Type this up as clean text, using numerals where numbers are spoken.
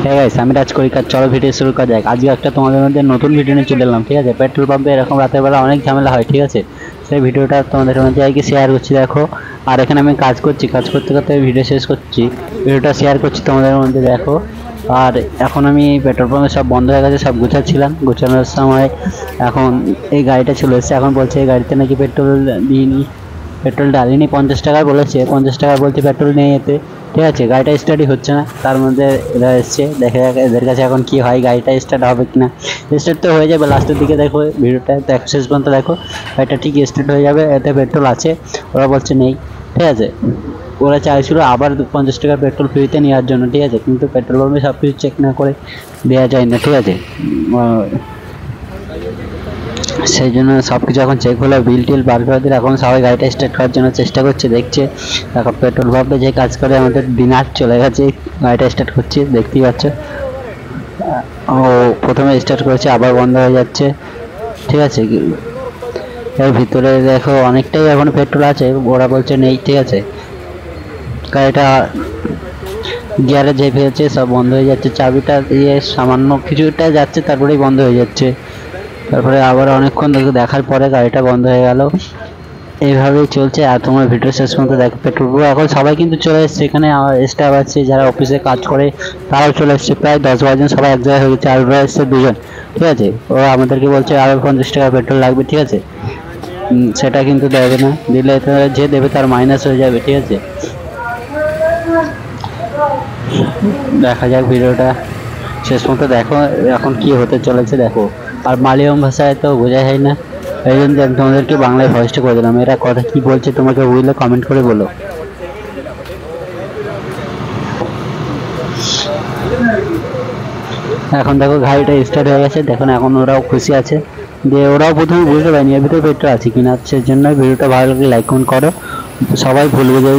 হ্যাঁ গাইস, আমি রাজ করি কাজ। চলো ভিডিও শুরু করা যাক। আজকে একটা তোমাদের মধ্যে নতুন ভিডিও নিয়ে চলে এলাম, ঠিক আছে। পেট্রোল পাম্পে এরকম রাতের বেলা অনেক ঝামেলা হয়, ঠিক আছে। সেই ভিডিওটা তোমাদের মধ্যে আজকে শেয়ার করছি, দেখো। আর এখানে আমি কাজ করছি, কাজ করতে করতে ভিডিও শেষ করছি, ভিডিওটা শেয়ার করছি তোমাদের মধ্যে, দেখো। আর এখন আমি পেট্রোল পাম্পে সব বন্ধ হয়ে গেছে, সব গুছাচ্ছিলাম, গুছানোর সময় এখন এই গাড়িটা চলে এসেছে। এখন বলছে এই গাড়িতে নাকি পেট্রোল দিইনি, পেট্রোল ডালিনি। 50 টাকা বলেছে, 50 টাকা বলছে পেট্রোল নিয়ে যেতে, ঠিক আছে। গাড়িটা স্টার্টই হচ্ছে না। তার মধ্যে এরা এসছে, দেখা যাক এদের কাছে এখন কি হয়, গাড়িটা স্টার্ট হবে কিনা। স্টার্ট তো হয়ে যাবে লাস্টের দিকে, দেখো ভিডিওটা দেখো শেষ পর্যন্ত দেখো। গাড়িটা ঠিক স্টার্ট হয়ে যাবে, এতে পেট্রোল আছে। ওরা বলছে নেই, ঠিক আছে। ওরা চাইছিল আবার 50 টাকা পেট্রোল ফ্রিতে নেওয়ার জন্য, ঠিক আছে। কিন্তু পেট্রোল পাম্পে সব কিছু চেক না করে দেওয়া যায় না, ঠিক আছে। সেই জন্য সব কিছু এখন চেক হলো, বিল টিল বার করে দিলে এখন সবাই গাড়িটা স্টার্ট করার জন্য চেষ্টা করছে, দেখছে। এখন পেট্রোল পাম্পে যে কাজ করে আমাদের দিনার চলে গেছে, গাড়িটা স্টার্ট করছে, দেখতেই পাচ্ছ। ও প্রথমে স্টার্ট করেছে, আবার বন্ধ হয়ে যাচ্ছে, ঠিক আছে। এর ভিতরে দেখো অনেকটাই এখন পেট্রোল আছে, ওরা বলছে নেই, ঠিক আছে। গাড়িটা গিয়ারে যে ফেলছে সব বন্ধ হয়ে যাচ্ছে, চাবিটা দিয়ে সামান্য কিছুটা যাচ্ছে, তারপরেই বন্ধ হয়ে যাচ্ছে। তারপরে আবার অনেকক্ষণ দেখার পরে গাড়িটা বন্ধ হয়ে গেল। এইভাবেই চলছে। আর তোমার ভিডিও শেষ পর্যন্ত দেখো। পেট্রোল পাম্প এখন সবাই কিন্তু চলে এসছে, এখানে স্টাফ আছে যারা অফিসে কাজ করে, তারাও চলে এসছে। প্রায় 10-12 জন সবাই এক জায়গায় হয়ে গেছে, আর ওরা এসছে 2 জন, ঠিক আছে। ওরা আমাদেরকে বলছে আরো 50 টাকা পেট্রোল লাগবে, ঠিক আছে। সেটা কিন্তু দেবে না, দিলে যে দেবে তার মাইনাস হয়ে যাবে, ঠিক আছে। দেখা যাক ভিডিওটা শেষ পর্যন্ত দেখো, এখন কি হতে চলেছে দেখো। আর মালয়ালম ভাষায় তো বোঝা যায় না, এই জন্য আমি তোমাদেরকে বাংলায় ভয়েসটা করে দিলাম। এরা কথা কি বলছে তোমাকে বুঝলে কমেন্ট করে বলো। এখন দেখো গাড়িটা স্টার্ট হয়ে গেছে, দেখুন এখন ওরাও খুশি আছে। দিয়ে ওরাও প্রথমে বুঝতে পারেনি এর ভিতরে পেট্রোল আছে কিনা, সেজন্য ভিডিওটা ভালো লাগলে লাইক কমেন্ট করো। সবাই ভুল বুঝে